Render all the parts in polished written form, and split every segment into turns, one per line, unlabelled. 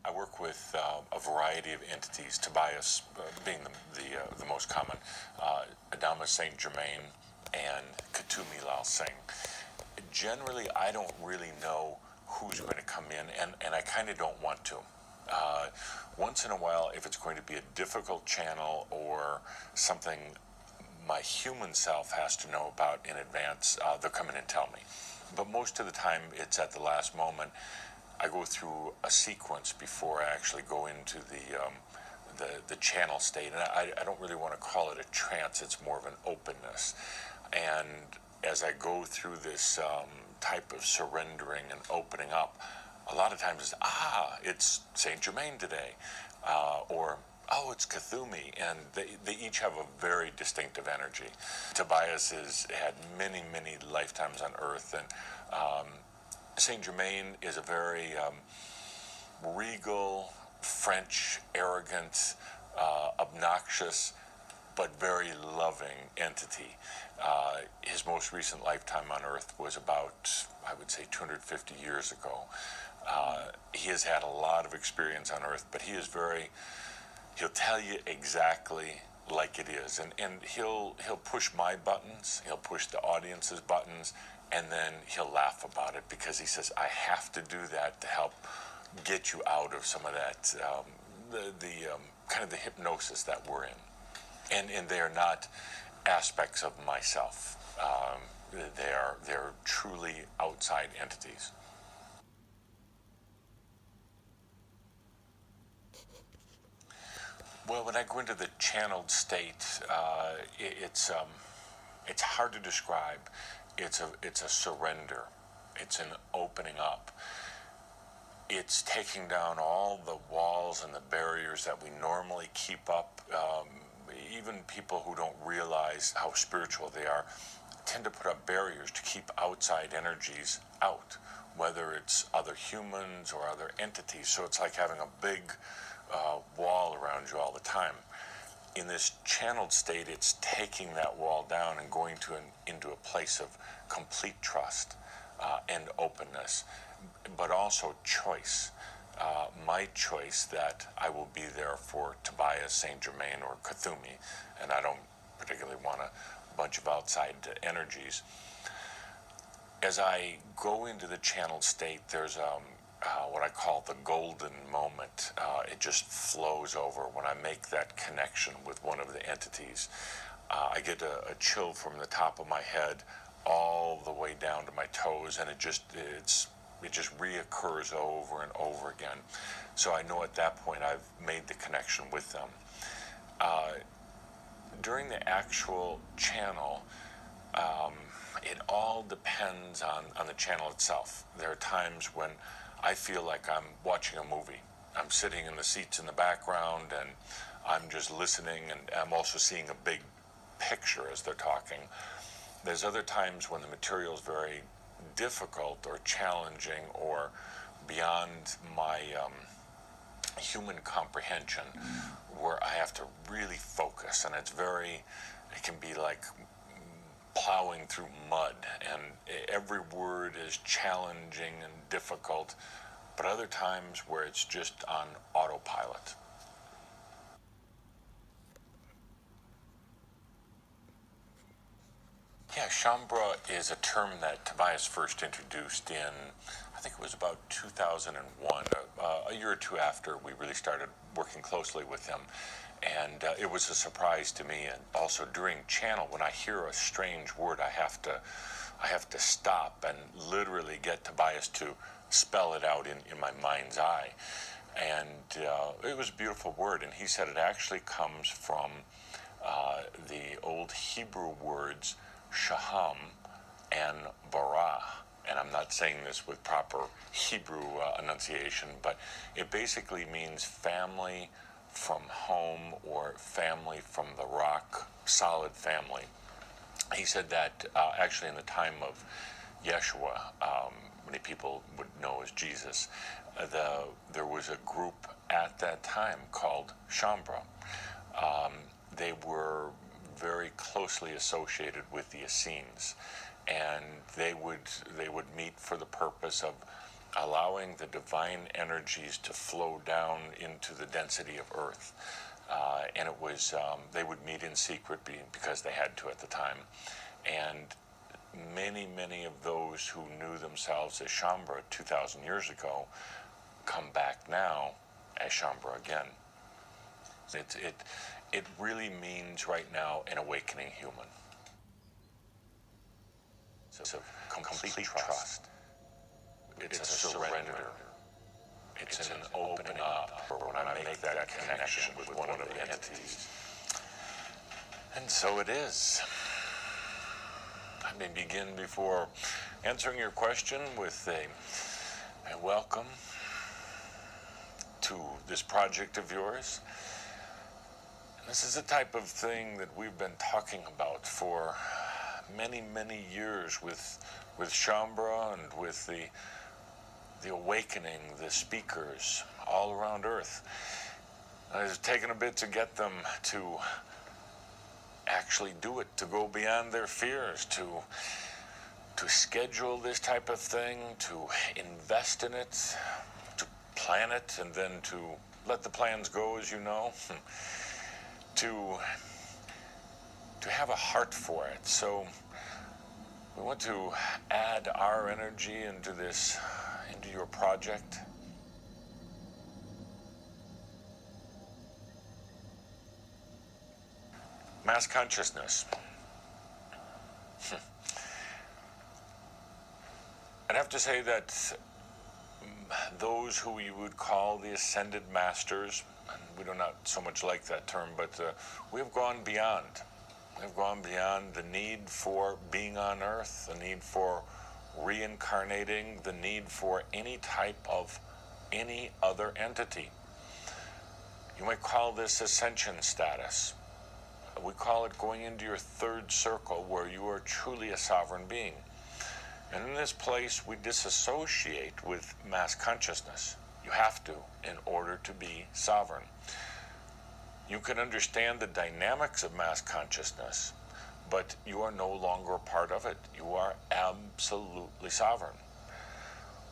I work with a variety of entities, Tobias being the most common, Adama Saint Germaine, and Katumi Lal Singh. Generally, I don't really know who's going to come in, and I kind of don't want to. Once in a while, if it's going to be a difficult channel or something my human self has to know about in advance, they'll come in and tell me. But most of the time, it's at the last moment. I go through a sequence before I actually go into the channel state, and I don't really want to call it a trance. It's more of an openness. And as I go through this type of surrendering and opening up, a lot of times it's Saint Germaine today, or it's Cthulhu, and they each have a very distinctive energy. Tobias has had many, many lifetimes on Earth, and Saint Germaine is a very regal, French, arrogant, obnoxious, but very loving entity. His most recent lifetime on Earth was about, I would say, 250 years ago. He has had a lot of experience on Earth, but he'll tell you exactly like it is. And he'll push my buttons, he'll push the audience's buttons, and then he'll laugh about it because he says, I have to do that to help get you out of some of that, kind of the hypnosis that we're in. And they are not aspects of myself. They're truly outside entities. Well, when I go into the channeled state, it's hard to describe. It's a surrender. It's an opening up. It's taking down all the walls and the barriers that we normally keep up. Even people who don't realize how spiritual they are tend to put up barriers to keep outside energies out, whether it's other humans or other entities. So it's like having a big wall around you all the time. In this channeled state, it's taking that wall down and going into a place of complete trust and openness, but also choice. My choice that I will be there for Tobias, Saint Germaine, or Cthulhu, and I don't particularly want a bunch of outside energies. As I go into the channeled state, there's what I call the golden moment. It just flows over when I make that connection with one of the entities. I get a chill from the top of my head all the way down to my toes, and it just reoccurs over and over again. So I know at that point I've made the connection with them. During the actual channel, it all depends on the channel itself. There are times when I feel like I'm watching a movie. I'm sitting in the seats in the background and I'm just listening, and I'm also seeing a big picture as they're talking. There's other times when the material is very difficult or challenging or beyond my human comprehension, where I have to really focus, and it can be like plowing through mud, and every word is challenging and difficult, but other times where it's just on autopilot. Yeah, shaumbra is a term that Tobias first introduced in, I think it was about 2001, a year or two after we really started working closely with him. And it was a surprise to me. And also during channel, when I hear a strange word, I have to stop and literally get Tobias to spell it out in my mind's eye. And it was a beautiful word. And he said it actually comes from the old Hebrew words shaham and bara. And I'm not saying this with proper Hebrew enunciation, but it basically means family from home or family from the rock, solid family. He said that actually in the time of Yeshua, many people would know as Jesus, there was a group at that time called shaumbra. They were very closely associated with the Essenes, and they would meet for the purpose of allowing the divine energies to flow down into the density of Earth. And it was, they would meet in secret because they had to at the time. And many of those who knew themselves as shaumbra 2,000 years ago come back now as shaumbra again. It really means right now an awakening human. It's a complete trust. It's a surrender. It's an opening up when I make that connection with one of the entities. And so it is. Let me begin before answering your question with a welcome to this project of yours. This is the type of thing that we've been talking about for many years with shaumbra and with the awakening, the speakers all around Earth. It's taken a bit to get them to actually do it, to go beyond their fears, to schedule this type of thing, to invest in it, to plan it, and then to let the plans go, as you know, to have a heart for it. So we want to add our energy into this, into your project. Mass consciousness. I'd have to say that those who you would call the ascended masters, and we do not so much like that term, but we have gone beyond. We've gone beyond the need for being on Earth, the need for reincarnating, the need for any type of any other entity. You might call this ascension status. We call it going into your third circle where you are truly a sovereign being. And in this place, we disassociate with mass consciousness. You have to in order to be sovereign. You can understand the dynamics of mass consciousness, but you are no longer a part of it. You are absolutely sovereign.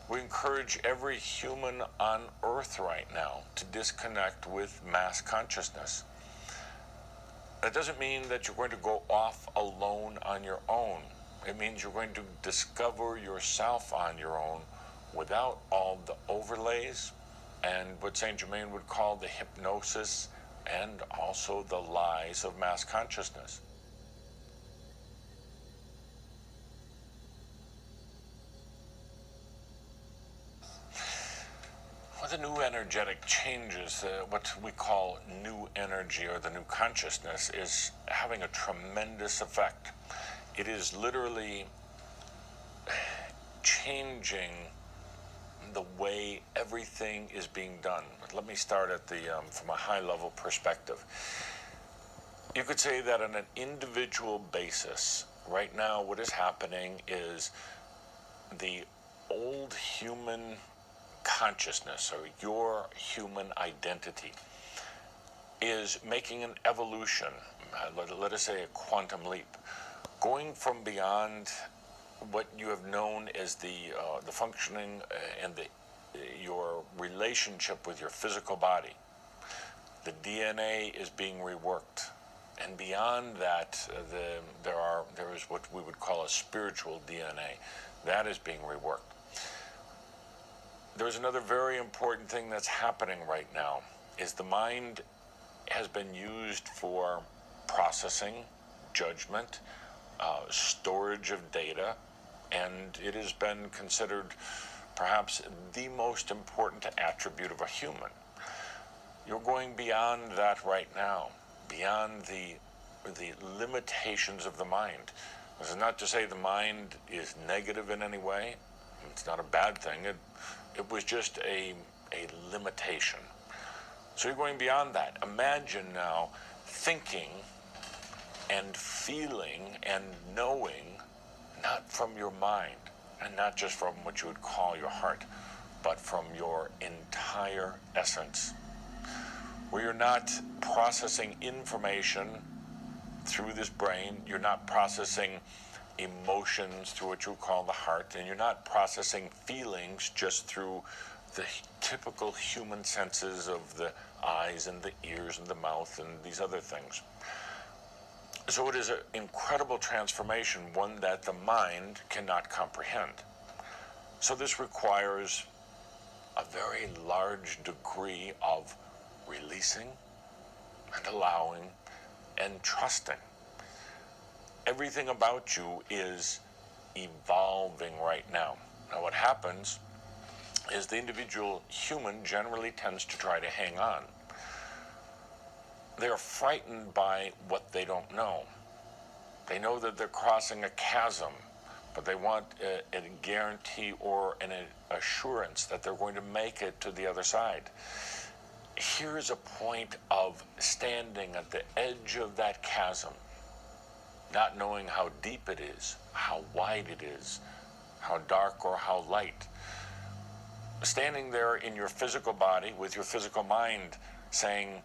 We encourage every human on Earth right now to disconnect with mass consciousness. That doesn't mean that you're going to go off alone on your own. It means you're going to discover yourself on your own without all the overlays and what Saint Germaine would call the hypnosis and also the lies of mass consciousness. With the new energetic changes, what we call new energy or the new consciousness is having a tremendous effect. It is literally changing the way everything is being done. Let me start at from a high-level perspective. You could say that on an individual basis, right now what is happening is the old human consciousness or your human identity is making an evolution, let us say a quantum leap, going from beyond what you have known as the functioning and your relationship with your physical body. The DNA is being reworked, and beyond that, there is what we would call a spiritual DNA that is being reworked. There's another very important thing that's happening right now, is the mind has been used for processing, judgment, storage of data, and it has been considered perhaps the most important attribute of a human. You're going beyond that right now, beyond the limitations of the mind. This is not to say the mind is negative in any way. It's not a bad thing. It was just a limitation. So you're going beyond that. Imagine now thinking and feeling and knowing not from your mind and not just from what you would call your heart, but from your entire essence, where you're not processing information through this brain, you're not processing emotions through what you call the heart, and you're not processing feelings just through the typical human senses of the eyes and the ears and the mouth and these other things. So it is an incredible transformation, one that the mind cannot comprehend. So this requires a very large degree of releasing and allowing and trusting. Everything about you is evolving right now. Now what happens is the individual human generally tends to try to hang on. They're frightened by what they don't know. They know that they're crossing a chasm, but they want a guarantee or an assurance that they're going to make it to the other side. Here's a point of standing at the edge of that chasm, not knowing how deep it is, how wide it is, how dark or how light. Standing there in your physical body with your physical mind saying,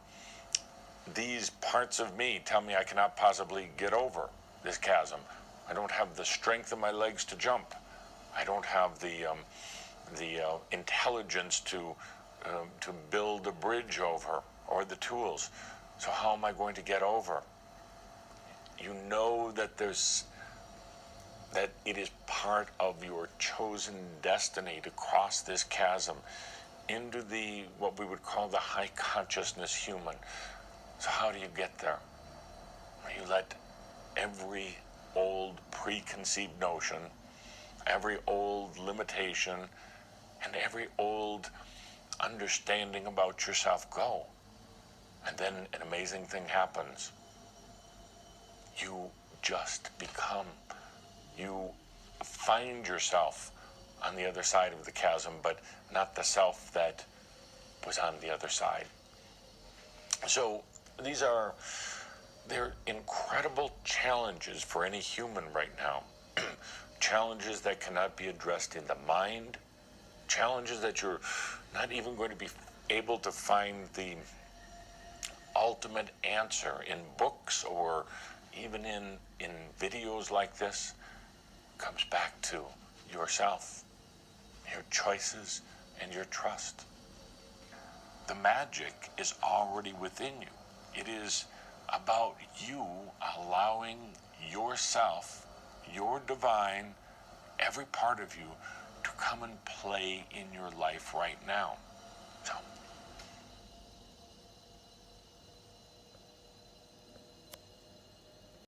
these parts of me tell me I cannot possibly get over this chasm. I don't have the strength in my legs to jump. I don't have the intelligence to build a bridge over, or the tools. So how am I going to get over? You know that it is part of your chosen destiny to cross this chasm into what we would call the high consciousness human. So how do you get there? You let every old preconceived notion, every old limitation, and every old understanding about yourself go. And then an amazing thing happens. You just become. You find yourself on the other side of the chasm, but not the self that was on the other side. So they're incredible challenges for any human right now. Challenges that cannot be addressed in the mind. Challenges that you're not even going to be able to find the ultimate answer in books or even in videos like this. Comes back to yourself, your choices, and your trust. The magic is already within you. It is about you allowing yourself, your divine, every part of you, to come and play in your life right now.